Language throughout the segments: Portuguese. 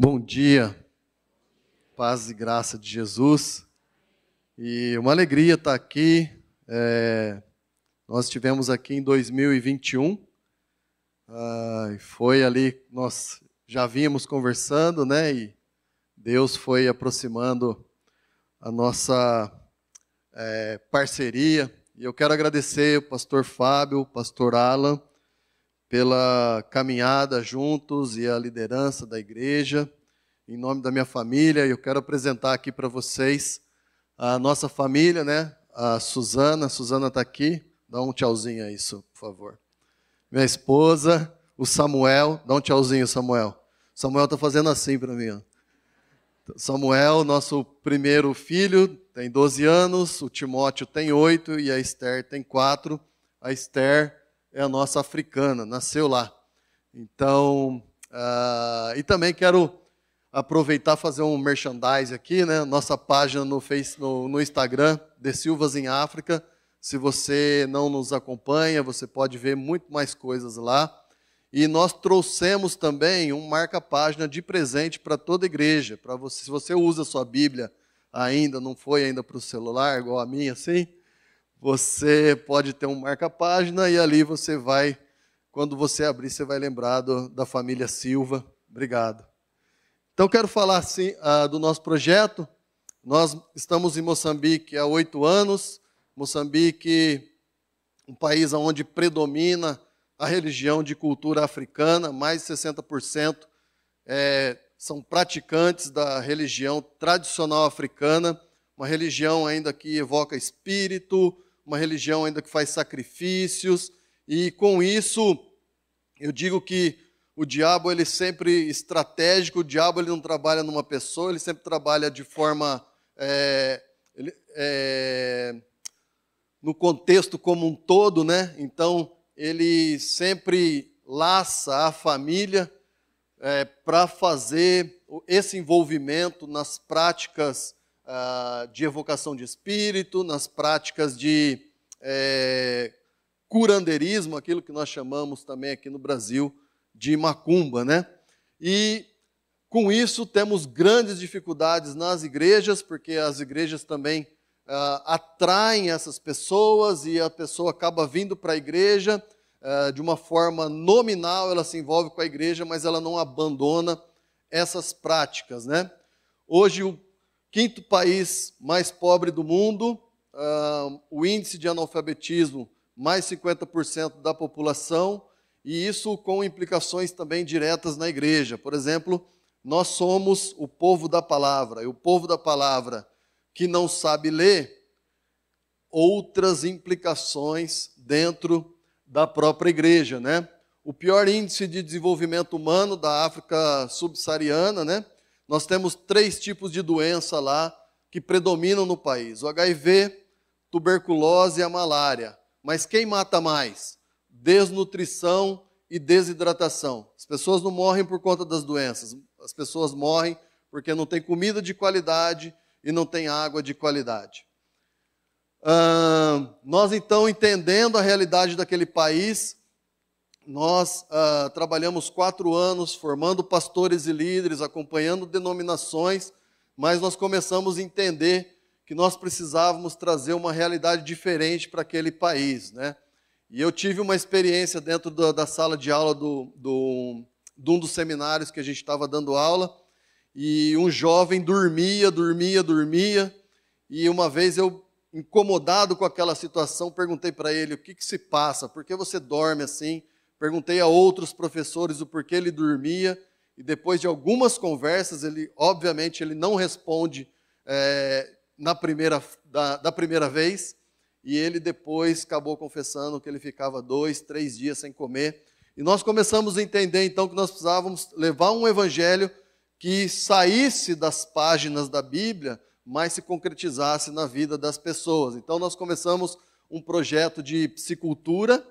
Bom dia, paz e graça de Jesus. E uma alegria estar aqui. Nós estivemos aqui em 2021. E foi ali, nós já vínhamos conversando, né? E Deus foi aproximando a nossa parceria. E eu quero agradecer o pastor Fábio, o pastor Alan, pela caminhada juntos e a liderança da igreja. Em nome da minha família, eu quero apresentar aqui para vocês a nossa família, né? A Suzana está aqui. Dá um tchauzinho aí, por favor. Minha esposa, o Samuel. Dá um tchauzinho, Samuel. Samuel está fazendo assim para mim, ó. Samuel, nosso primeiro filho, tem 12 anos. O Timóteo tem 8 e a Esther tem 4. A Esther é a nossa africana, nasceu lá. Então, e também quero aproveitar e fazer um merchandise aqui, né? Nossa página no Instagram, De Silvas em África. Se você não nos acompanha, você pode ver muito mais coisas lá. E nós trouxemos também um marca-página de presente para toda a igreja. Para você, se você usa a sua Bíblia ainda, não foi ainda para o celular, igual a minha, assim, você pode ter um marca-página e ali você vai, quando você abrir, você vai lembrar da família Silva. Obrigado. Então, quero falar assim, do nosso projeto. Nós estamos em Moçambique há 8 anos. Moçambique, um país onde predomina a religião de cultura africana. Mais de 60% são praticantes da religião tradicional africana. Uma religião ainda que evoca espírito, uma religião ainda que faz sacrifícios. E, com isso, eu digo que o diabo, ele sempre estratégico, o diabo ele não trabalha numa pessoa, ele sempre trabalha de forma, no contexto como um todo, né? Então, ele sempre laça a família para fazer esse envolvimento nas práticas de evocação de espírito, nas práticas de curandeirismo, aquilo que nós chamamos também aqui no Brasil de macumba, né? E com isso temos grandes dificuldades nas igrejas, porque as igrejas também atraem essas pessoas e a pessoa acaba vindo para a igreja de uma forma nominal, ela se envolve com a igreja, mas ela não abandona essas práticas, né? Hoje, o 5º país mais pobre do mundo, o índice de analfabetismo, mais 50% da população, e isso com implicações também diretas na igreja. Por exemplo, nós somos o povo da palavra, e o povo da palavra que não sabe ler, outras implicações dentro da própria igreja, né? O pior índice de desenvolvimento humano da África subsaariana, né? Nós temos 3 tipos de doença lá que predominam no país: o HIV, tuberculose e a malária. Mas quem mata mais? Desnutrição e desidratação. As pessoas não morrem por conta das doenças, as pessoas morrem porque não tem comida de qualidade e não tem água de qualidade. Nós, então, entendendo a realidade daquele país, nós trabalhamos 4 anos formando pastores e líderes, acompanhando denominações, mas nós começamos a entender que nós precisávamos trazer uma realidade diferente para aquele país, né? E eu tive uma experiência dentro da sala de aula de um dos seminários que a gente estava dando aula, e um jovem dormia, e uma vez eu, incomodado com aquela situação, perguntei para ele: o que se passa? Por que você dorme assim? Perguntei a outros professores o porquê ele dormia, e depois de algumas conversas, obviamente ele não responde da primeira vez, e ele depois acabou confessando que ele ficava 2, 3 dias sem comer. E nós começamos a entender, então, que nós precisávamos levar um evangelho que saísse das páginas da Bíblia, mas se concretizasse na vida das pessoas. Então, nós começamos um projeto de piscicultura,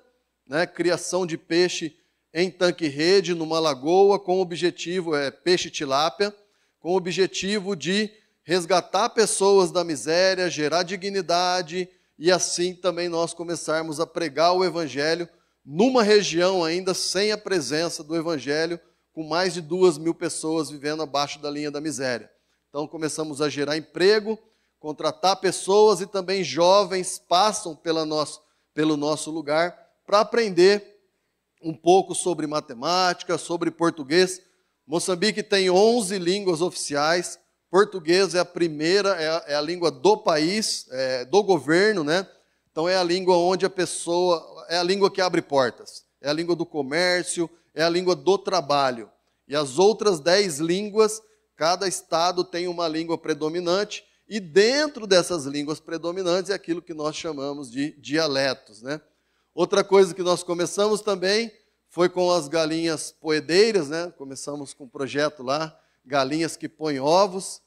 né, criação de peixe em tanque-rede, numa lagoa, com o objetivo, peixe-tilápia, com o objetivo de resgatar pessoas da miséria, gerar dignidade, e assim também nós começarmos a pregar o Evangelho numa região ainda sem a presença do Evangelho, com mais de 2.000 pessoas vivendo abaixo da linha da miséria. Então começamos a gerar emprego, contratar pessoas, e também jovens passam pelo nosso lugar para aprender um pouco sobre matemática, sobre português. Moçambique tem 11 línguas oficiais. Português é a primeira, é a língua do país, do governo, né? Então é a língua onde é a língua que abre portas, é a língua do comércio, é a língua do trabalho. E as outras 10 línguas, cada estado tem uma língua predominante, e dentro dessas línguas predominantes é aquilo que nós chamamos de dialetos, né? Outra coisa que nós começamos também foi com as galinhas poedeiras, né? Começamos com um projeto lá, galinhas que põem ovos,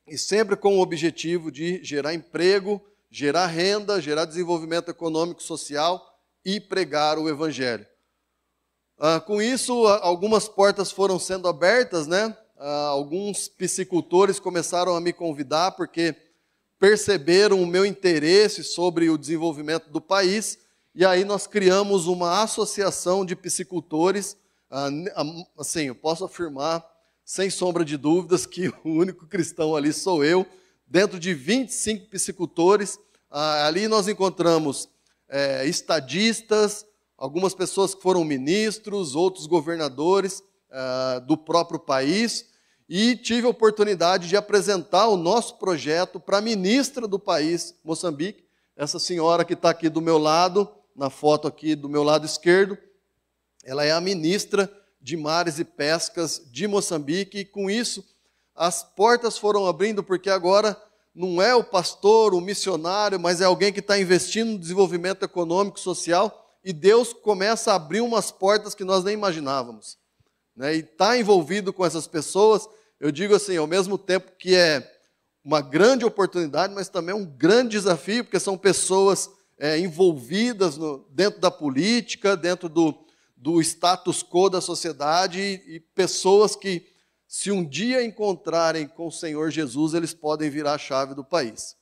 e sempre com o objetivo de gerar emprego, gerar renda, gerar desenvolvimento econômico, social e pregar o evangelho. Com isso, algumas portas foram sendo abertas, né? Alguns piscicultores começaram a me convidar porque perceberam o meu interesse sobre o desenvolvimento do país, e aí nós criamos uma associação de piscicultores. Assim, eu posso afirmar, sem sombra de dúvidas, que o único cristão ali sou eu, dentro de 25 piscicultores. Ali nós encontramos estadistas, algumas pessoas que foram ministros, outros governadores do próprio país, e tive a oportunidade de apresentar o nosso projeto para a ministra do país, Moçambique, essa senhora que está aqui do meu lado, na foto aqui do meu lado esquerdo. Ela é a ministra de Mares e Pescas de Moçambique, e com isso as portas foram abrindo, porque agora não é o pastor, o missionário, mas é alguém que está investindo no desenvolvimento econômico, social, e Deus começa a abrir umas portas que nós nem imaginávamos, né? E está envolvido com essas pessoas, eu digo assim, ao mesmo tempo que é uma grande oportunidade, mas também um grande desafio, porque são pessoas envolvidas dentro da política, dentro do status quo da sociedade, e pessoas que, se um dia encontrarem com o Senhor Jesus, eles podem virar a chave do país.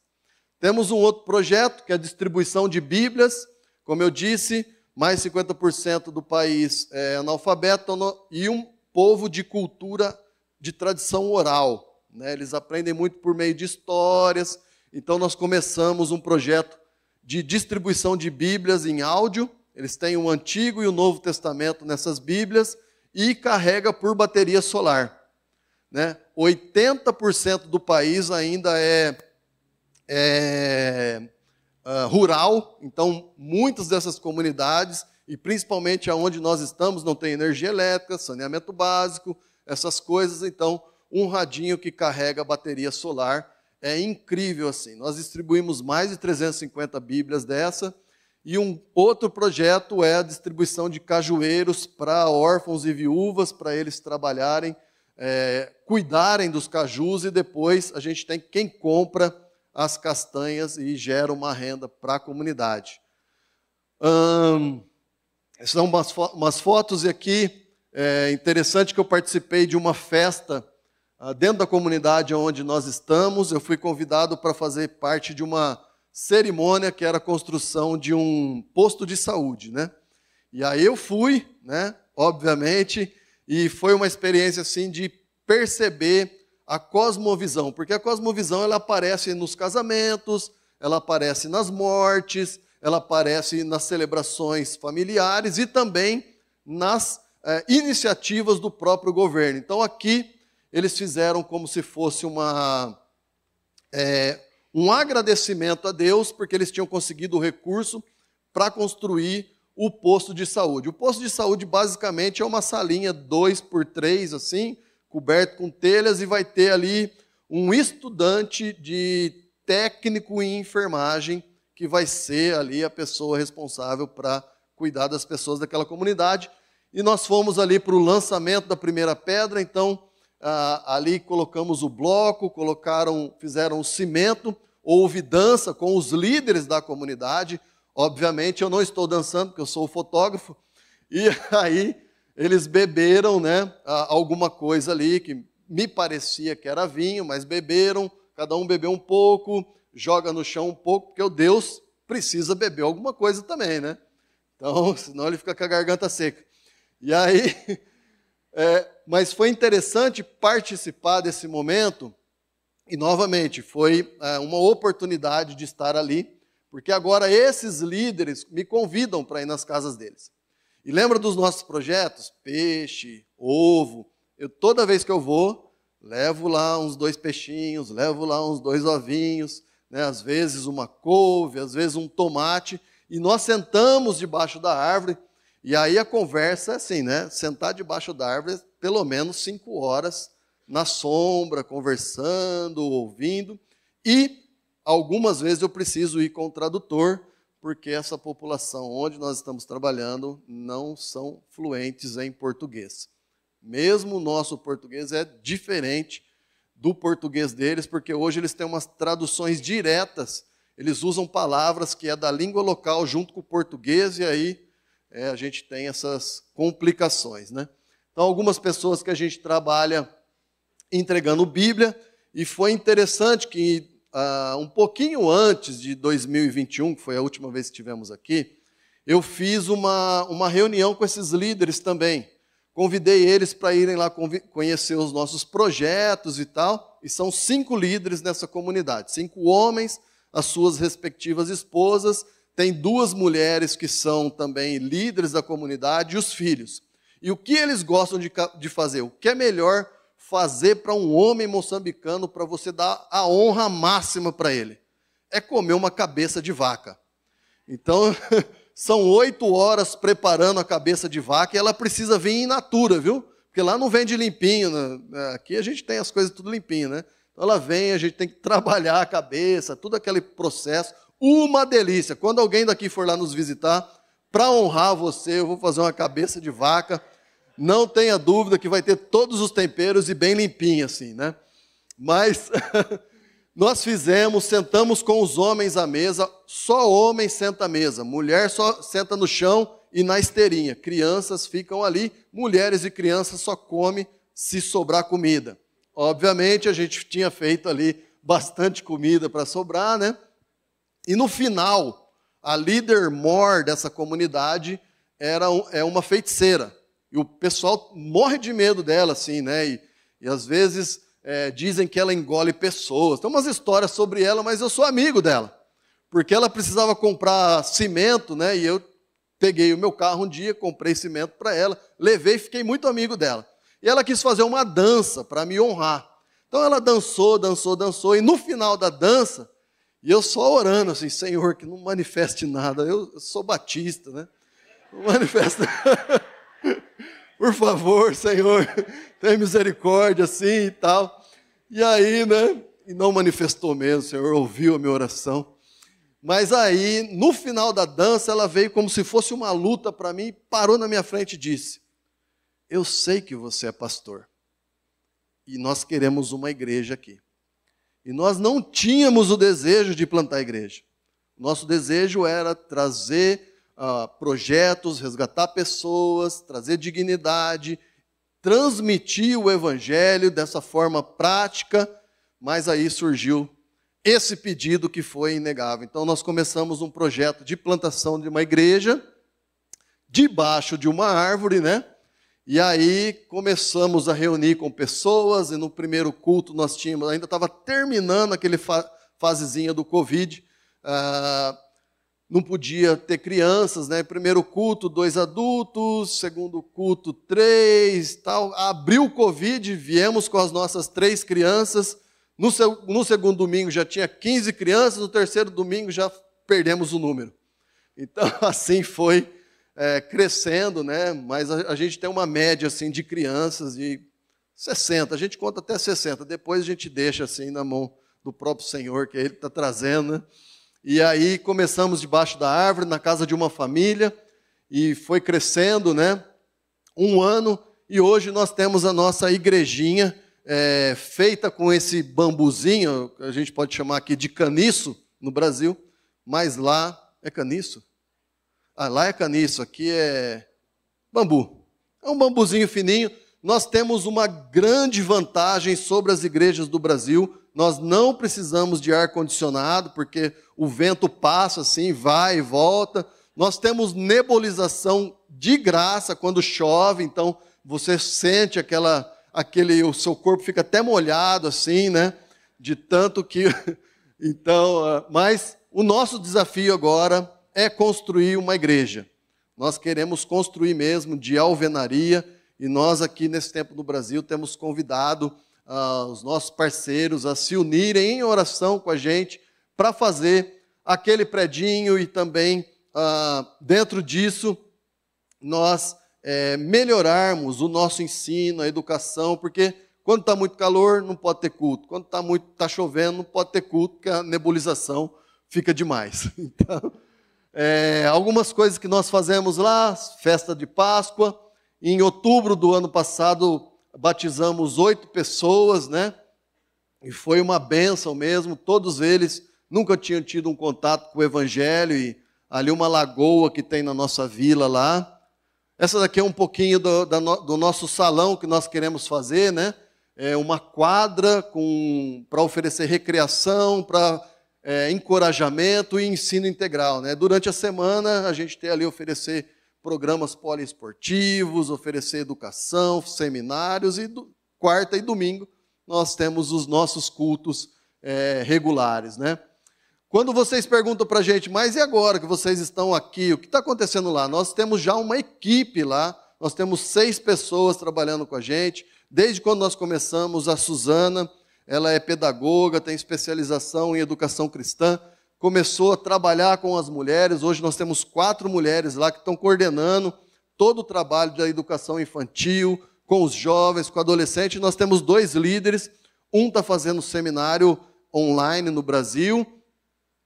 Temos um outro projeto, que é a distribuição de Bíblias. Como eu disse, mais de 50% do país é analfabeto, e um povo de cultura, de tradição oral, né? Eles aprendem muito por meio de histórias. Então nós começamos um projeto de distribuição de Bíblias em áudio. Eles têm o Antigo e o Novo Testamento nessas Bíblias, e carrega por bateria solar, né? 80% do país ainda é rural, então muitas dessas comunidades, e principalmente aonde nós estamos, não tem energia elétrica, saneamento básico, essas coisas. Então um radinho que carrega a bateria solar é incrível assim. Nós distribuímos mais de 350 Bíblias dessa. E um outro projeto é a distribuição de cajueiros para órfãos e viúvas, para eles trabalharem, cuidarem dos cajus, e depois a gente tem quem compra as castanhas e gera uma renda para a comunidade. São umas fotos, e aqui é interessante que eu participei de uma festa dentro da comunidade onde nós estamos. Eu fui convidado para fazer parte de uma cerimônia que era a construção de um posto de saúde, né? E aí eu fui, né, obviamente, e foi uma experiência assim de perceber a cosmovisão, porque a cosmovisão ela aparece nos casamentos, ela aparece nas mortes, ela aparece nas celebrações familiares e também nas iniciativas do próprio governo. Então aqui eles fizeram como se fosse um agradecimento a Deus, porque eles tinham conseguido o recurso para construir o posto de saúde. O posto de saúde, basicamente, é uma salinha 2x3, assim, coberto com telhas, e vai ter ali um estudante de técnico em enfermagem, que vai ser ali a pessoa responsável para cuidar das pessoas daquela comunidade. E nós fomos ali para o lançamento da primeira pedra. Então, ali colocamos o bloco, fizeram o cimento, houve dança com os líderes da comunidade. Obviamente eu não estou dançando, porque eu sou o fotógrafo, e aí eles beberam, né, alguma coisa ali, que me parecia que era vinho, mas beberam, cada um bebeu um pouco, joga no chão um pouco, porque o Deus precisa beber alguma coisa também, né? Então, senão ele fica com a garganta seca. E aí Mas foi interessante participar desse momento, e novamente foi uma oportunidade de estar ali, porque agora esses líderes me convidam para ir nas casas deles. E lembra dos nossos projetos? Peixe, ovo. Toda vez que eu vou, levo lá uns 2 peixinhos, levo lá uns 2 ovinhos, né? Às vezes uma couve, às vezes um tomate, e nós sentamos debaixo da árvore, e aí a conversa é assim, né? Sentar debaixo da árvore pelo menos 5 horas na sombra, conversando, ouvindo, e algumas vezes eu preciso ir com o tradutor, porque essa população onde nós estamos trabalhando não são fluentes em português. Mesmo o nosso português é diferente do português deles, porque hoje eles têm umas traduções diretas, eles usam palavras que é da língua local junto com o português, e aí a gente tem essas complicações, né? Então, algumas pessoas que a gente trabalha entregando Bíblia, e foi interessante que um pouquinho antes de 2021, que foi a última vez que estivemos aqui, eu fiz uma reunião com esses líderes também. Convidei eles para irem lá conhecer os nossos projetos e tal, e são 5 líderes nessa comunidade, 5 homens, as suas respectivas esposas, tem 2 mulheres que são também líderes da comunidade e os filhos. E o que eles gostam de fazer? O que é melhor fazer para um homem moçambicano para você dar a honra máxima para ele? É comer uma cabeça de vaca. Então, são 8 horas preparando a cabeça de vaca e ela precisa vir in natura, viu? Porque lá não vende limpinho, né? Aqui a gente tem as coisas tudo limpinho, né? Então ela vem, a gente tem que trabalhar a cabeça, tudo aquele processo. Uma delícia. Quando alguém daqui for lá nos visitar, para honrar você, eu vou fazer uma cabeça de vaca. Não tenha dúvida que vai ter todos os temperos e bem limpinho assim, né? Mas nós sentamos com os homens à mesa, só homem senta à mesa, mulher só senta no chão e na esteirinha. Crianças ficam ali, mulheres e crianças só comem se sobrar comida. Obviamente, a gente tinha feito ali bastante comida para sobrar, né? E no final, a líder mor dessa comunidade é uma feiticeira. E o pessoal morre de medo dela, assim, né? E às vezes dizem que ela engole pessoas. Tem umas histórias sobre ela, mas eu sou amigo dela. Porque ela precisava comprar cimento, né? E eu peguei o meu carro um dia, comprei cimento para ela, levei e fiquei muito amigo dela. E ela quis fazer uma dança para me honrar. Então ela dançou, e no final da dança, e eu só orando assim, Senhor, que não manifeste nada. Eu sou batista, né? Não manifesta. Por favor, Senhor, tenha misericórdia, assim e tal. E aí, né? E não manifestou mesmo, o Senhor ouviu a minha oração. Mas aí, no final da dança, ela veio como se fosse uma luta para mim, parou na minha frente e disse, eu sei que você é pastor, e nós queremos uma igreja aqui. E nós não tínhamos o desejo de plantar a igreja. Nosso desejo era trazer projetos, resgatar pessoas, trazer dignidade, transmitir o evangelho dessa forma prática, mas aí surgiu esse pedido que foi inegável. Então nós começamos um projeto de plantação de uma igreja debaixo de uma árvore, né? E aí começamos a reunir com pessoas, e no primeiro culto nós tínhamos, ainda estava terminando aquele fasezinha do Covid, não podia ter crianças, né? Primeiro culto, 2 adultos, segundo culto, 3, tal. Abriu o Covid, viemos com as nossas 3 crianças, no segundo domingo já tinha 15 crianças, no terceiro domingo já perdemos o número. Então assim foi crescendo, né? Mas a gente tem uma média assim, de crianças de 60, a gente conta até 60, depois a gente deixa assim na mão do próprio Senhor, que é Ele que está trazendo, né? E aí começamos debaixo da árvore, na casa de uma família, e foi crescendo, né? 1 ano, e hoje nós temos a nossa igrejinha, feita com esse bambuzinho, a gente pode chamar aqui de caniço no Brasil, mas lá é caniço? Lá é caniço, aqui é bambu. É um bambuzinho fininho. Nós temos uma grande vantagem sobre as igrejas do Brasil. Nós não precisamos de ar-condicionado, porque o vento passa assim, vai e volta. Nós temos nebulização de graça quando chove, então você sente o seu corpo fica até molhado assim, né? De tanto que então, mas o nosso desafio agora é construir uma igreja. Nós queremos construir mesmo de alvenaria, e nós aqui nesse tempo no Brasil temos convidado os nossos parceiros a se unirem em oração com a gente para fazer aquele predinho e também dentro disso nós melhorarmos o nosso ensino, a educação, porque quando está muito calor não pode ter culto, quando está chovendo não pode ter culto, porque a nebulização fica demais. Então, algumas coisas que nós fazemos lá, festa de Páscoa. Em outubro do ano passado, batizamos 8 pessoas, né? E foi uma bênção mesmo. Todos eles nunca tinham tido um contato com o Evangelho. E ali uma lagoa que tem na nossa vila lá. Essa daqui é um pouquinho do nosso salão que nós queremos fazer, né? É uma quadra para oferecer recreação, para encorajamento e ensino integral, né? Durante a semana, a gente tem ali oferecer programas poliesportivos, oferecer educação, seminários, e quarta e domingo nós temos os nossos cultos regulares, né? Quando vocês perguntam para a gente, mas e agora que vocês estão aqui, o que está acontecendo lá? Nós temos já uma equipe lá, nós temos 6 pessoas trabalhando com a gente. Desde quando nós começamos, a Suzana, ela é pedagoga, tem especialização em educação cristã, começou a trabalhar com as mulheres. Hoje nós temos 4 mulheres lá que estão coordenando todo o trabalho da educação infantil, com os jovens, com adolescentes. Nós temos 2 líderes, um está fazendo seminário online no Brasil,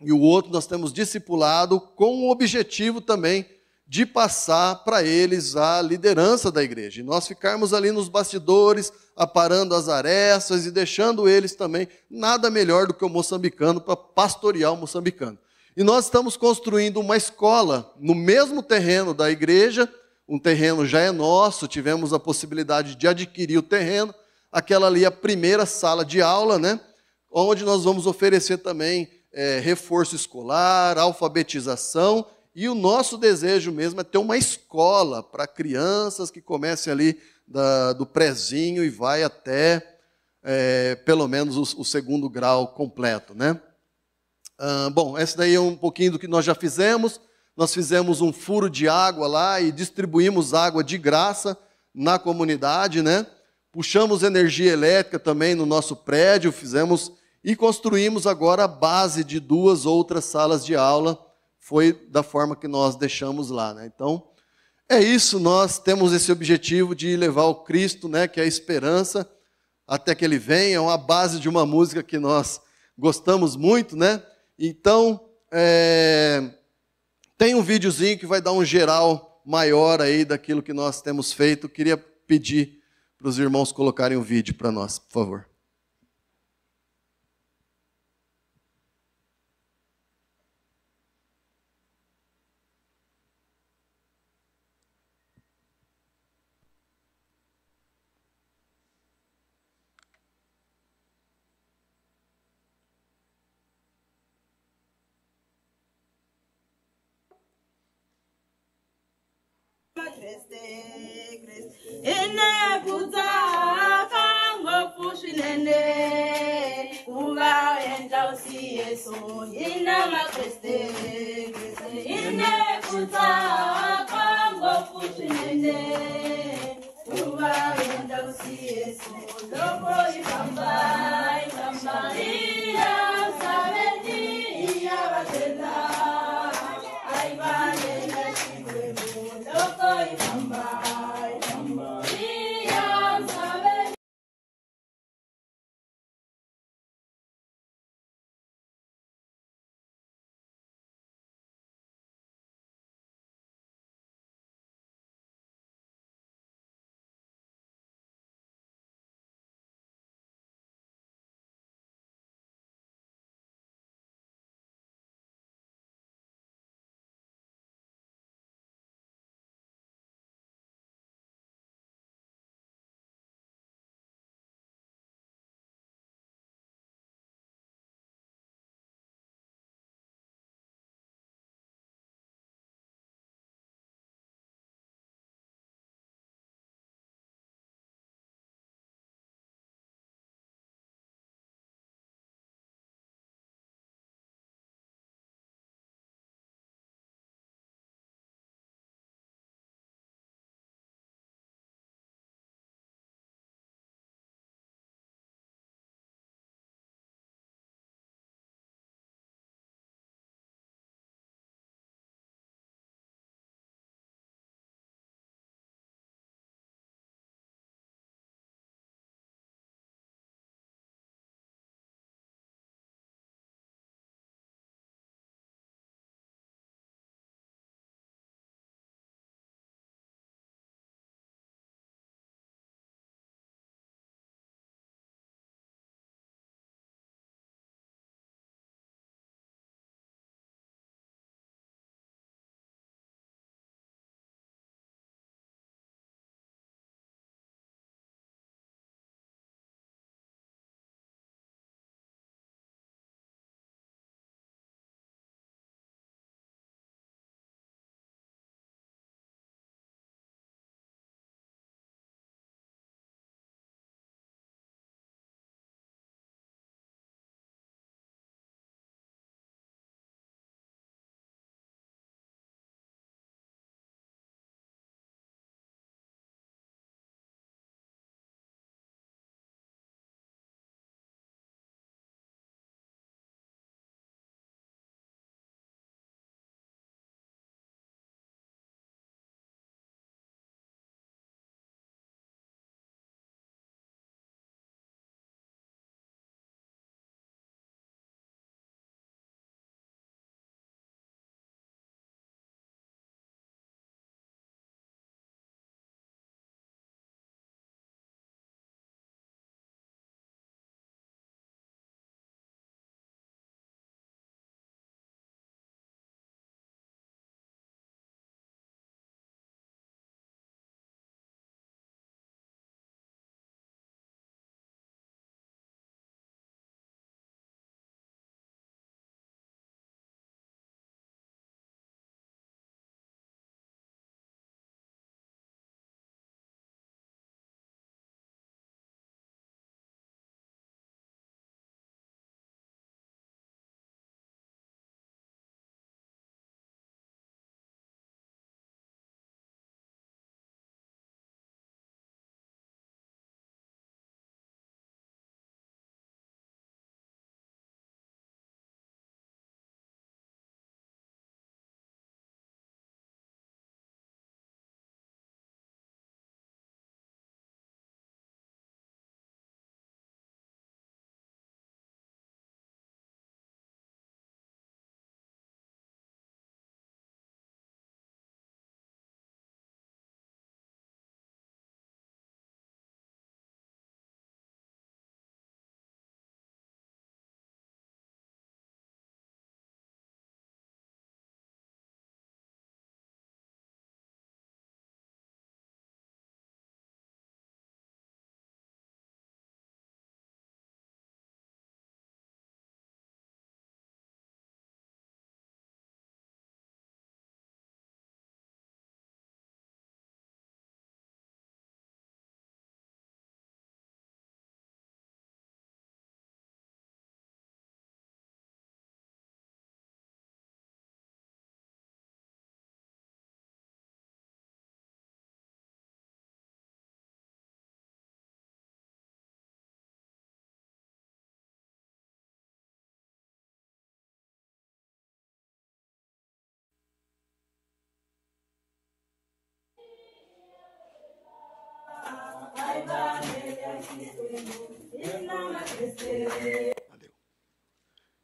e o outro nós temos discipulado com o objetivo também de passar para eles a liderança da igreja. E nós ficarmos ali nos bastidores, aparando as arestas e deixando eles também, nada melhor do que o moçambicano para pastorear o moçambicano. E nós estamos construindo uma escola no mesmo terreno da igreja. Um terreno já é nosso, tivemos a possibilidade de adquirir o terreno. Aquela ali é a primeira sala de aula, né? Onde nós vamos oferecer também reforço escolar, alfabetização, e o nosso desejo mesmo é ter uma escola para crianças que comecem ali do prézinho e vai até pelo menos o 2º grau completo, né? Bom, esse daí é um pouquinho do que nós já fizemos. Nós fizemos um furo de água lá e distribuímos água de graça na comunidade, né? Puxamos energia elétrica também no nosso prédio, e construímos agora a base de 2 outras salas de aula. Foi da forma que nós deixamos lá, né? Então, é isso, nós temos esse objetivo de levar o Cristo, né, que é a esperança, até que Ele venha. É uma base de uma música que nós gostamos muito, né? Então, tem um videozinho que vai dar um geral maior aí daquilo que nós temos feito. Queria pedir para os irmãos colocarem o vídeo para nós, por favor.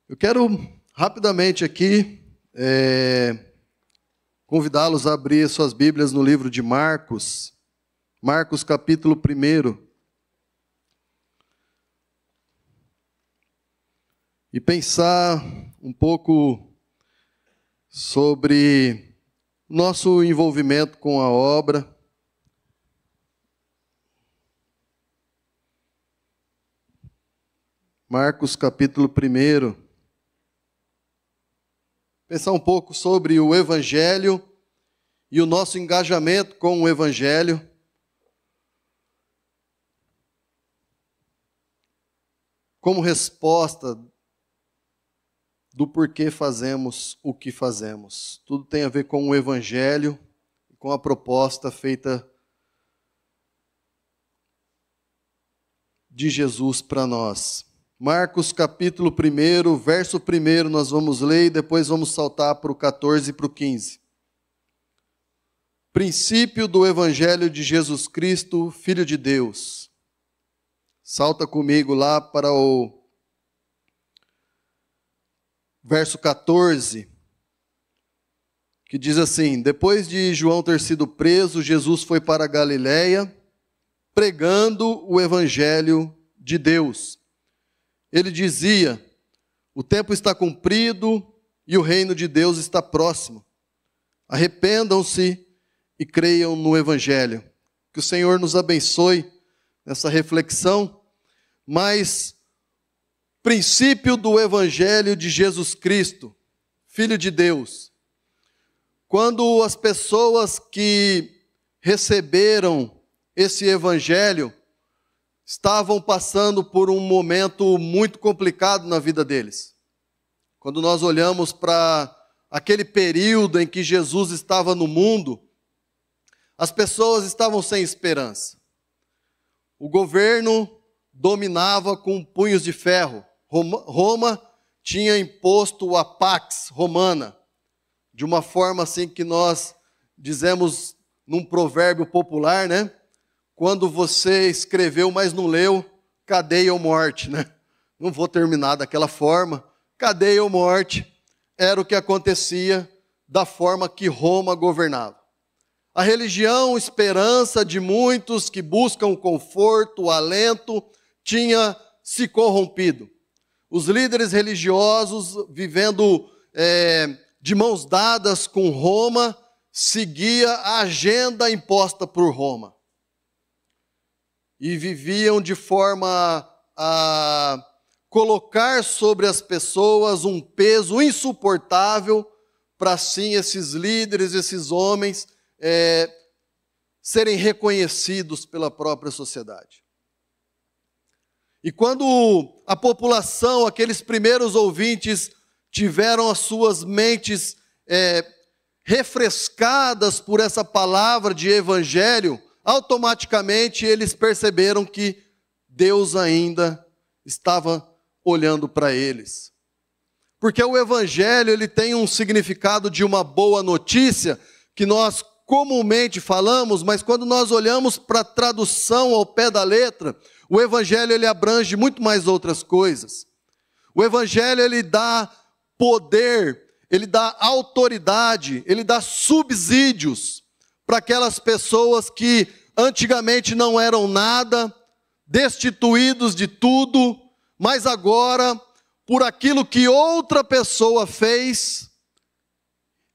Eu quero rapidamente aqui convidá-los a abrir suas Bíblias no livro de Marcos, Marcos capítulo 1. E pensar um pouco sobre nosso envolvimento com a obra. Marcos capítulo 1. Pensar um pouco sobre o Evangelho e o nosso engajamento com o Evangelho. Como resposta do porquê fazemos o que fazemos. Tudo tem a ver com o Evangelho, com a proposta feita de Jesus para nós. Marcos capítulo 1, verso 1, nós vamos ler e depois vamos saltar para o 14 e para o 15. Princípio do Evangelho de Jesus Cristo, Filho de Deus. Salta comigo lá para o verso 14, que diz assim: depois de João ter sido preso, Jesus foi para a Galiléia, pregando o Evangelho de Deus. Ele dizia: o tempo está cumprido e o reino de Deus está próximo. Arrependam-se e creiam no Evangelho. Que o Senhor nos abençoe nessa reflexão, mas princípio do Evangelho de Jesus Cristo, Filho de Deus. Quando as pessoas que receberam esse Evangelho estavam passando por um momento muito complicado na vida deles. Quando nós olhamos para aquele período em que Jesus estava no mundo, as pessoas estavam sem esperança. O governo dominava com punhos de ferro. Roma tinha imposto a Pax Romana, de uma forma assim que nós dizemos num provérbio popular, né? Quando você escreveu, mas não leu, cadeia ou morte, né? Não vou terminar daquela forma. Cadeia ou morte era o que acontecia da forma que Roma governava. A religião, esperança de muitos que buscam conforto, alento, tinha se corrompido. Os líderes religiosos, vivendo de mãos dadas com Roma, seguia a agenda imposta por Roma. E viviam de forma a colocar sobre as pessoas um peso insuportável para assim esses líderes, esses homens, serem reconhecidos pela própria sociedade. E quando a população, aqueles primeiros ouvintes, tiveram as suas mentes refrescadas por essa palavra de evangelho, automaticamente eles perceberam que Deus ainda estava olhando para eles. Porque o evangelho ele tem um significado de uma boa notícia, que nós comumente falamos, mas quando nós olhamos para a tradução ao pé da letra, o evangelho ele abrange muito mais outras coisas. O evangelho ele dá poder, ele dá autoridade, ele dá subsídios para aquelas pessoas que antigamente não eram nada, destituídos de tudo, mas agora, por aquilo que outra pessoa fez,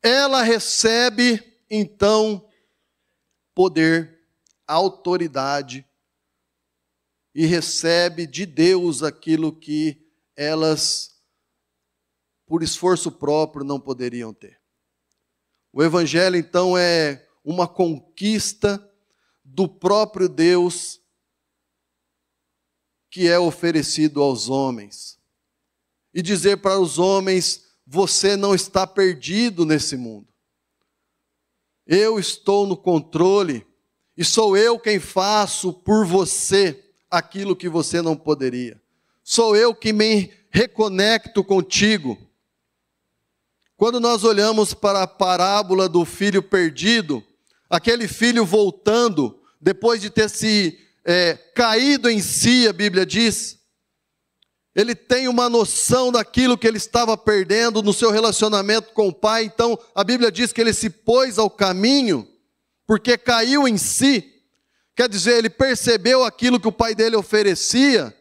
ela recebe então poder, autoridade, e recebe de Deus aquilo que elas, por esforço próprio, não poderiam ter. O Evangelho, então, é uma conquista do próprio Deus que é oferecido aos homens. E dizer para os homens: você não está perdido nesse mundo. Eu estou no controle e sou eu quem faço por você aquilo que você não poderia. Sou eu que me reconecto contigo. Quando nós olhamos para a parábola do filho perdido, aquele filho voltando, depois de ter se caído em si, a Bíblia diz. Ele tem uma noção daquilo que ele estava perdendo no seu relacionamento com o pai. Então, a Bíblia diz que ele se pôs ao caminho, porque caiu em si. Quer dizer, ele percebeu aquilo que o pai dele oferecia.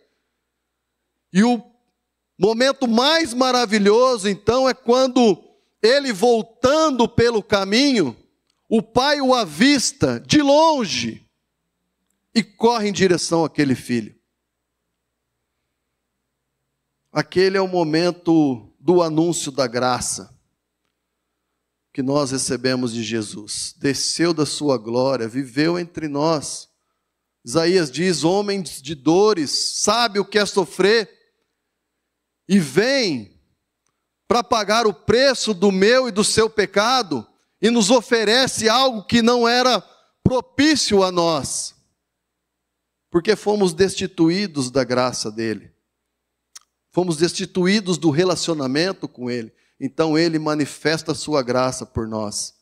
E o momento mais maravilhoso, então, é quando ele, voltando pelo caminho, o pai o avista de longe e corre em direção àquele filho. Aquele é o momento do anúncio da graça que nós recebemos de Jesus. Desceu da sua glória, viveu entre nós. Isaías diz: homem de dores, sabe o que é sofrer, e vem para pagar o preço do meu e do seu pecado, e nos oferece algo que não era propício a nós, porque fomos destituídos da graça dele. Fomos destituídos do relacionamento com ele. Então ele manifesta a sua graça por nós.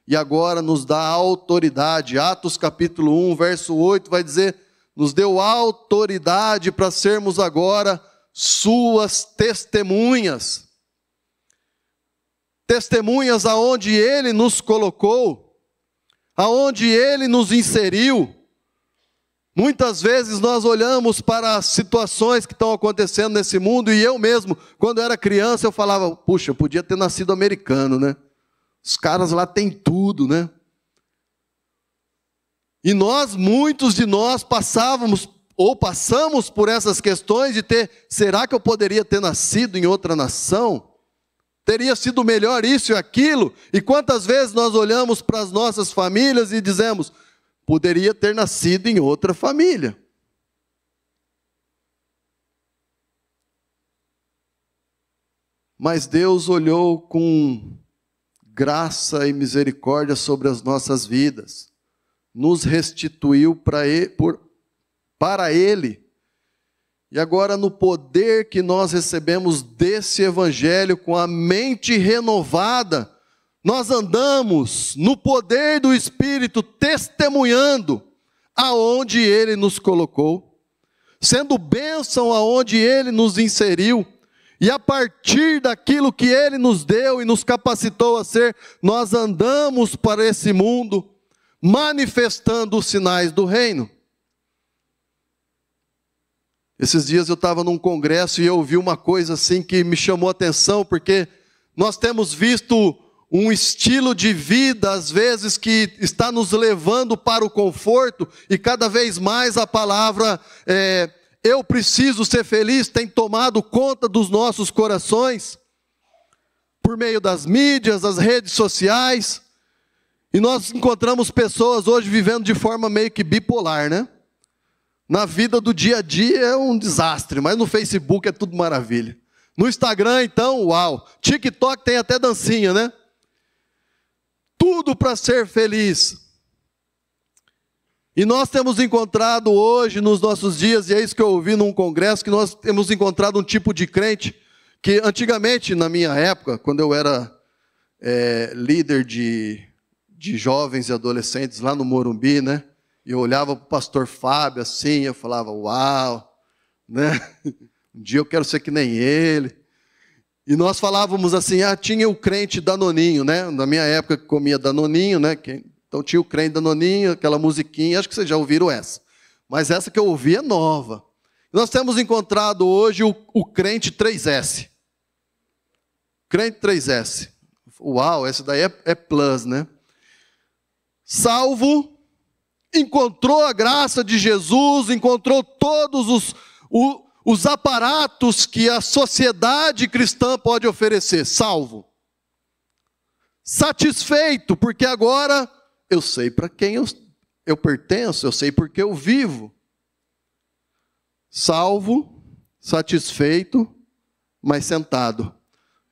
E agora nos dá autoridade. Atos capítulo 1, verso 8 vai dizer: nos deu autoridade para sermos agora suas testemunhas. Testemunhas aonde ele nos colocou, aonde ele nos inseriu. Muitas vezes nós olhamos para as situações que estão acontecendo nesse mundo, e eu mesmo, quando era criança, eu falava: puxa, eu podia ter nascido americano, né? Os caras lá têm tudo, né? E nós, muitos de nós, passamos por essas questões de será que eu poderia ter nascido em outra nação? Teria sido melhor isso e aquilo? E quantas vezes nós olhamos para as nossas famílias e dizemos: poderia ter nascido em outra família. Mas Deus olhou com graça e misericórdia sobre as nossas vidas, nos restituiu para Ele. E agora, no poder que nós recebemos desse Evangelho, com a mente renovada, nós andamos no poder do Espírito, testemunhando aonde Ele nos colocou, sendo bênção aonde Ele nos inseriu, e a partir daquilo que Ele nos deu e nos capacitou a ser, nós andamos para esse mundo, manifestando os sinais do reino. Esses dias eu estava num congresso e eu ouvi uma coisa assim que me chamou a atenção, porque nós temos visto um estilo de vida, às vezes, que está nos levando para o conforto, e cada vez mais a palavra eu preciso ser feliz tem tomado conta dos nossos corações, por meio das mídias, das redes sociais, e nós encontramos pessoas hoje vivendo de forma meio que bipolar, né? Na vida do dia a dia é um desastre, mas no Facebook é tudo maravilha. No Instagram, então, uau! TikTok tem até dancinha, né? Tudo para ser feliz. E nós temos encontrado hoje, nos nossos dias, e é isso que eu ouvi num congresso, que nós temos encontrado um tipo de crente, que antigamente, na minha época, quando eu era líder de jovens e adolescentes lá no Morumbi, né? E eu olhava para o pastor Fábio assim, eu falava: uau, né? Um dia eu quero ser que nem ele. E nós falávamos assim: tinha o crente Danoninho, né? Na minha época que comia Danoninho, né? Então tinha o crente Danoninho, aquela musiquinha, acho que vocês já ouviram essa. Mas essa que eu ouvi é nova. Nós temos encontrado hoje o crente 3S. Crente 3S. Uau, essa daí é plus, né? Salvo, encontrou a graça de Jesus, encontrou todos os aparatos que a sociedade cristã pode oferecer. Salvo. Satisfeito, porque agora eu sei para quem eu pertenço, eu sei porque eu vivo. Salvo, satisfeito, mas sentado.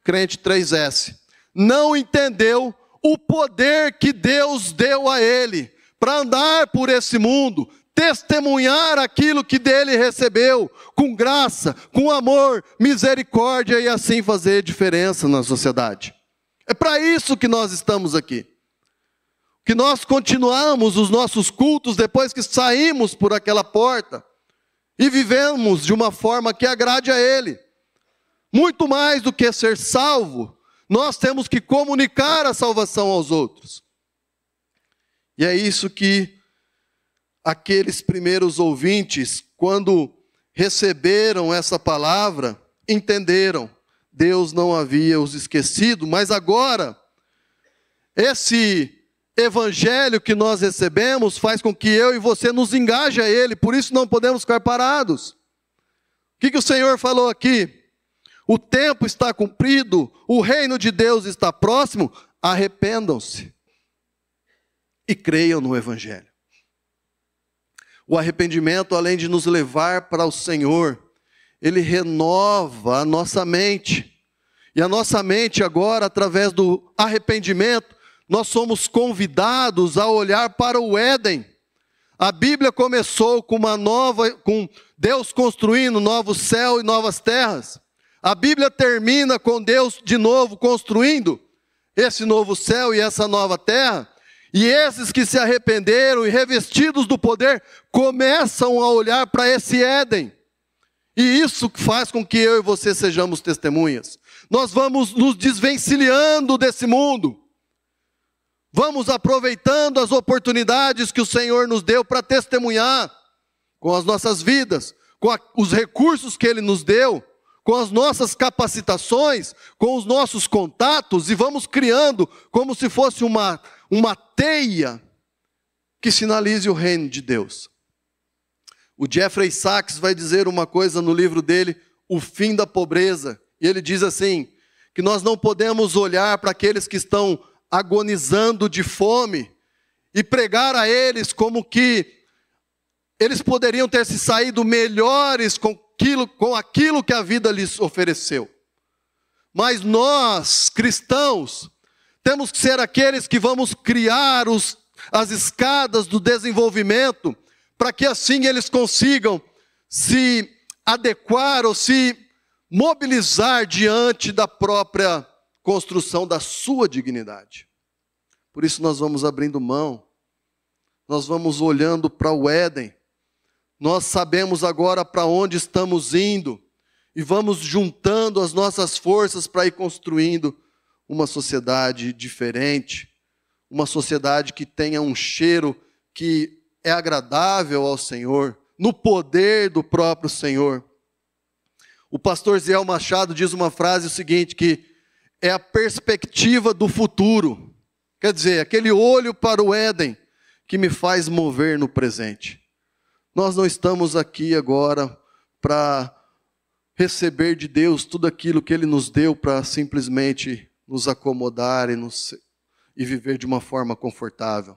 Crente 3S. Não entendeu o poder que Deus deu a ele para andar por esse mundo, testemunhar aquilo que dele recebeu, com graça, com amor, misericórdia, e assim fazer diferença na sociedade. É para isso que nós estamos aqui. O que nós continuamos os nossos cultos depois que saímos por aquela porta e vivemos de uma forma que agrade a Ele. Muito mais do que ser salvo, nós temos que comunicar a salvação aos outros. E é isso que aqueles primeiros ouvintes, quando receberam essa palavra, entenderam. Deus não havia os esquecido, mas agora, esse evangelho que nós recebemos faz com que eu e você nos engaje a Ele, por isso não podemos ficar parados. O que o Senhor falou aqui? O tempo está cumprido, o reino de Deus está próximo, arrependam-se e creiam no evangelho. O arrependimento, além de nos levar para o Senhor, ele renova a nossa mente. E a nossa mente agora, através do arrependimento, nós somos convidados a olhar para o Éden. A Bíblia começou com com Deus construindo novo céu e novas terras. A Bíblia termina com Deus de novo construindo esse novo céu e essa nova terra. E esses que se arrependeram e revestidos do poder começam a olhar para esse Éden. E isso faz com que eu e você sejamos testemunhas. Nós vamos nos desvencilhando desse mundo. Vamos aproveitando as oportunidades que o Senhor nos deu para testemunhar com as nossas vidas, com os recursos que Ele nos deu, com as nossas capacitações, com os nossos contatos, e vamos criando como se fosse uma teia que sinalize o reino de Deus. O Jeffrey Sachs vai dizer uma coisa no livro dele, O Fim da Pobreza, e ele diz assim, que nós não podemos olhar para aqueles que estão agonizando de fome e pregar a eles como que eles poderiam ter se saído melhores com aquilo que a vida lhes ofereceu. Mas nós, cristãos, temos que ser aqueles que vamos criar as escadas do desenvolvimento, para que assim eles consigam se adequar ou se mobilizar diante da própria construção da sua dignidade. Por isso nós vamos abrindo mão, nós vamos olhando para o Éden, nós sabemos agora para onde estamos indo, e vamos juntando as nossas forças para ir construindo uma sociedade diferente, uma sociedade que tenha um cheiro que é agradável ao Senhor, no poder do próprio Senhor. O pastor Ziel Machado diz uma frase o seguinte, que é a perspectiva do futuro. Quer dizer, aquele olho para o Éden que me faz mover no presente. Nós não estamos aqui agora para receber de Deus tudo aquilo que Ele nos deu para simplesmente nos acomodar e viver de uma forma confortável.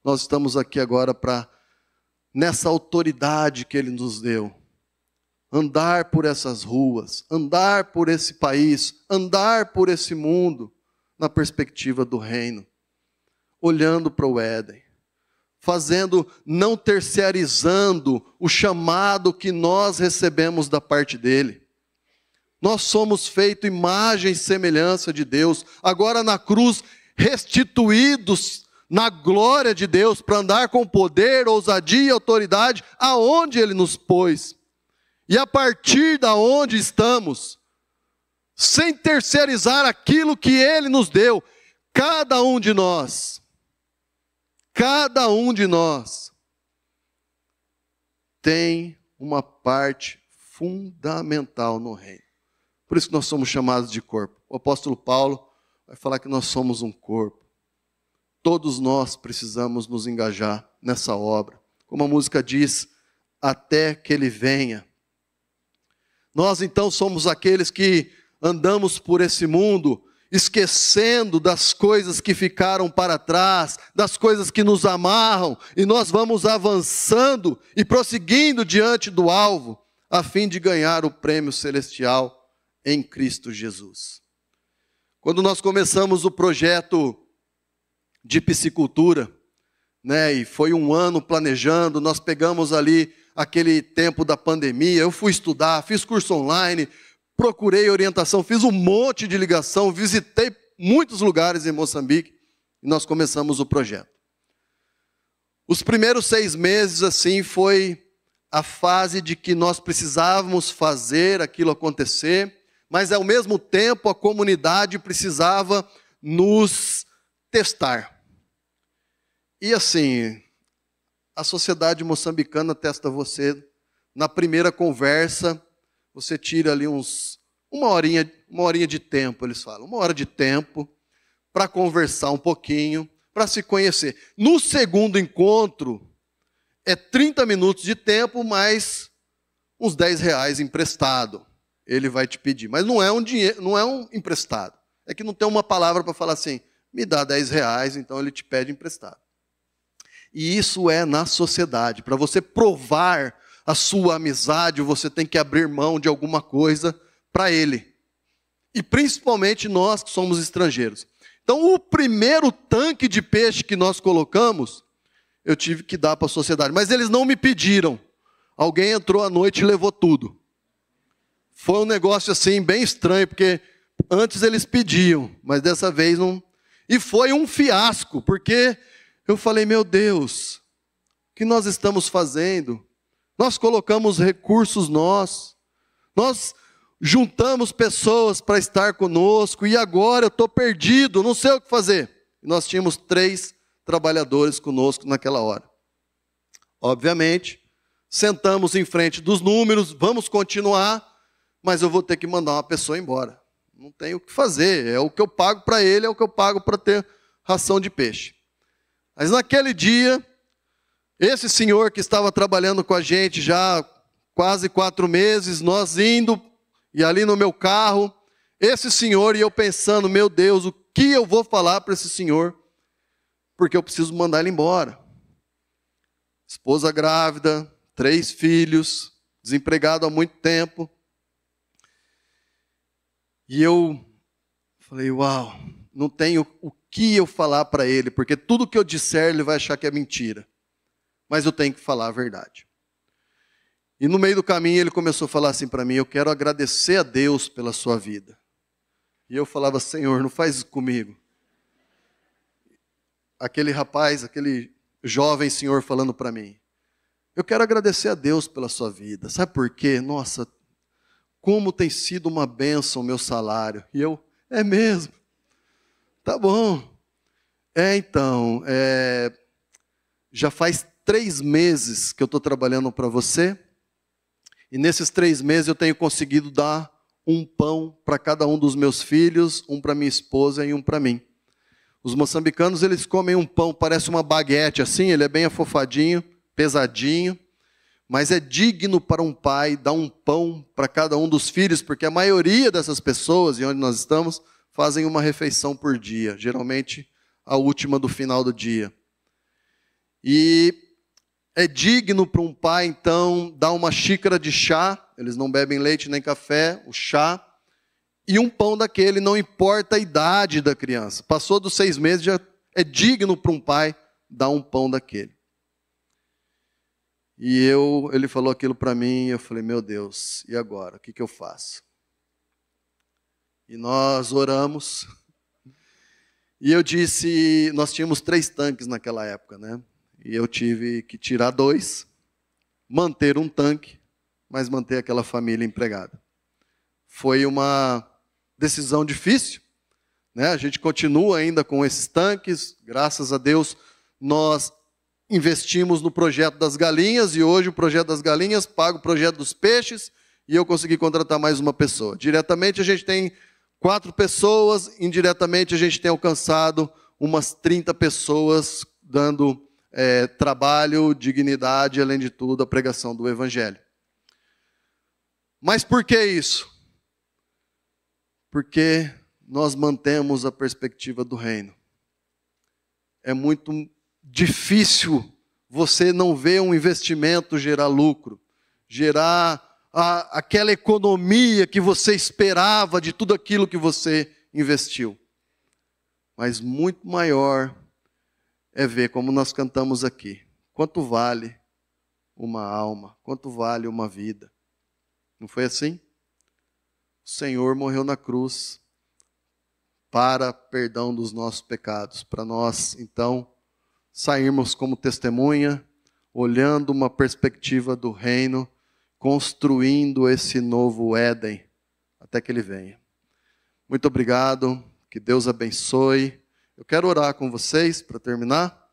Nós estamos aqui agora para, nessa autoridade que Ele nos deu, andar por essas ruas, andar por esse país, andar por esse mundo, na perspectiva do reino, olhando para o Éden, não terciarizando o chamado que nós recebemos da parte dEle. Nós somos feitos imagem e semelhança de Deus, agora na cruz, restituídos na glória de Deus, para andar com poder, ousadia e autoridade, aonde Ele nos pôs. E a partir da onde estamos, sem terceirizar aquilo que Ele nos deu, cada um de nós tem uma parte fundamental no reino. Por isso que nós somos chamados de corpo. O apóstolo Paulo vai falar que nós somos um corpo. Todos nós precisamos nos engajar nessa obra. Como a música diz, até que Ele venha. Nós então somos aqueles que andamos por esse mundo esquecendo das coisas que ficaram para trás, das coisas que nos amarram, e nós vamos avançando e prosseguindo diante do alvo, a fim de ganhar o prêmio celestial em Cristo Jesus. Quando nós começamos o projeto de piscicultura, e foi um ano planejando, nós pegamos ali aquele tempo da pandemia, eu fui estudar, fiz curso online, procurei orientação, fiz um monte de ligação, visitei muitos lugares em Moçambique, e nós começamos o projeto. Os primeiros 6 meses, assim, foi a fase de que nós precisávamos fazer aquilo acontecer, mas ao mesmo tempo a comunidade precisava nos testar. E assim, a sociedade moçambicana testa você na primeira conversa, você tira ali uma horinha de tempo, eles falam, 1 hora de tempo para conversar um pouquinho, para se conhecer. No segundo encontro, é 30 minutos de tempo, mais uns R$ 10 emprestado. Ele vai te pedir. Mas não é um dinheiro, não é um emprestado. É que não tem uma palavra para falar assim, me dá R$ 10, então ele te pede emprestado. E isso é na sociedade. Para você provar a sua amizade, você tem que abrir mão de alguma coisa para ele. E principalmente nós que somos estrangeiros. Então, o primeiro tanque de peixe que nós colocamos, eu tive que dar para a sociedade. Mas eles não me pediram. Alguém entrou à noite e levou tudo. Foi um negócio assim, bem estranho, porque antes eles pediam, mas dessa vez não. E foi um fiasco, porque eu falei, meu Deus, o que nós estamos fazendo? Nós colocamos recursos nós juntamos pessoas para estar conosco, e agora eu estou perdido, não sei o que fazer. E nós tínhamos 3 trabalhadores conosco naquela hora. Obviamente, sentamos em frente dos números, vamos continuar, mas eu vou ter que mandar uma pessoa embora. Não tenho o que fazer, é o que eu pago para ele, é o que eu pago para ter ração de peixe. Mas naquele dia, esse senhor que estava trabalhando com a gente já quase 4 meses, nós indo, e ali no meu carro, esse senhor e eu pensando, meu Deus, o que eu vou falar para esse senhor? Porque eu preciso mandar ele embora. Esposa grávida, 3 filhos, desempregado há muito tempo. E eu falei, uau, não tenho o que eu falar para ele, porque tudo que eu disser ele vai achar que é mentira. Mas eu tenho que falar a verdade. E no meio do caminho ele começou a falar assim para mim, eu quero agradecer a Deus pela sua vida. E eu falava, Senhor, não faz isso comigo. Aquele rapaz, aquele jovem senhor falando para mim, eu quero agradecer a Deus pela sua vida. Sabe por quê? Nossa, como tem sido uma bênção o meu salário. E eu, é mesmo? Tá bom. Então, já faz 3 meses que eu estou trabalhando para você, e nesses 3 meses eu tenho conseguido dar um pão para cada um dos meus filhos, um para minha esposa e um para mim. Os moçambicanos, eles comem um pão, parece uma baguete assim, ele é bem afofadinho, pesadinho, mas é digno para um pai dar um pão para cada um dos filhos, porque a maioria dessas pessoas, e onde nós estamos, fazem uma refeição por dia, geralmente a última do final do dia. E é digno para um pai, então, dar uma xícara de chá, eles não bebem leite nem café, o chá, e um pão daquele, não importa a idade da criança. Passou dos 6 meses, já é digno para um pai dar um pão daquele. E ele falou aquilo para mim, e eu falei, meu Deus, e agora? O que eu faço? E nós oramos, e eu disse, nós tínhamos 3 tanques naquela época, né? E eu tive que tirar 2, manter um tanque, mas manter aquela família empregada. Foi uma decisão difícil, né? A gente continua ainda com esses tanques, graças a Deus, nós investimos no projeto das galinhas, e hoje o projeto das galinhas paga o projeto dos peixes, e eu consegui contratar mais uma pessoa. Diretamente a gente tem 4 pessoas, indiretamente a gente tem alcançado umas 30 pessoas, dando trabalho, dignidade, além de tudo, a pregação do Evangelho. Mas por que isso? Porque nós mantemos a perspectiva do reino. É muito difícil você não ver um investimento gerar lucro, gerar aquela economia que você esperava de tudo aquilo que você investiu. Mas muito maior é ver, como nós cantamos aqui, quanto vale uma alma, quanto vale uma vida. Não foi assim? O Senhor morreu na cruz para perdão dos nossos pecados, para nós, então, sairmos como testemunha, olhando uma perspectiva do reino, construindo esse novo Éden, até que ele venha. Muito obrigado, que Deus abençoe. Eu quero orar com vocês para terminar,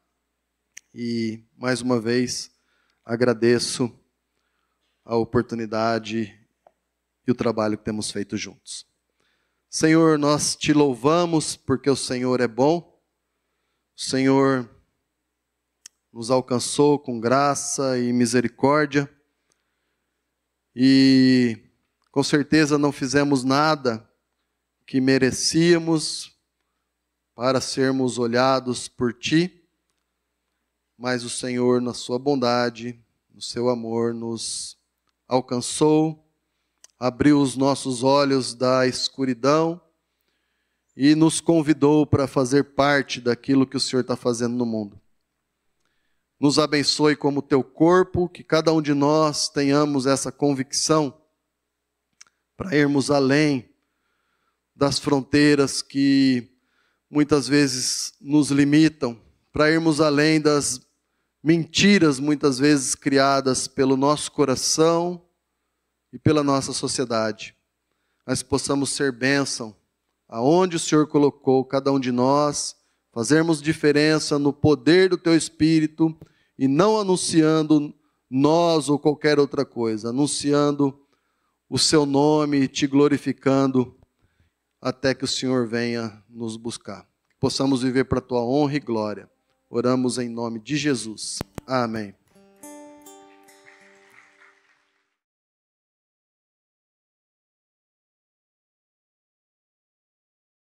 e mais uma vez agradeço a oportunidade e o trabalho que temos feito juntos. Senhor, nós te louvamos porque o Senhor é bom, o Senhor nos alcançou com graça e misericórdia, e com certeza não fizemos nada que merecíamos para sermos olhados por Ti, mas o Senhor, na sua bondade, no seu amor, nos alcançou, abriu os nossos olhos da escuridão e nos convidou para fazer parte daquilo que o Senhor está fazendo no mundo. Nos abençoe como teu corpo, que cada um de nós tenhamos essa convicção para irmos além das fronteiras que muitas vezes nos limitam, para irmos além das mentiras muitas vezes criadas pelo nosso coração e pela nossa sociedade. Mas possamos ser bênção aonde o Senhor colocou cada um de nós, fazermos diferença no poder do Teu Espírito e não anunciando nós ou qualquer outra coisa, anunciando o Seu nome, Te glorificando até que o Senhor venha nos buscar. Que possamos viver para a Tua honra e glória. Oramos em nome de Jesus. Amém.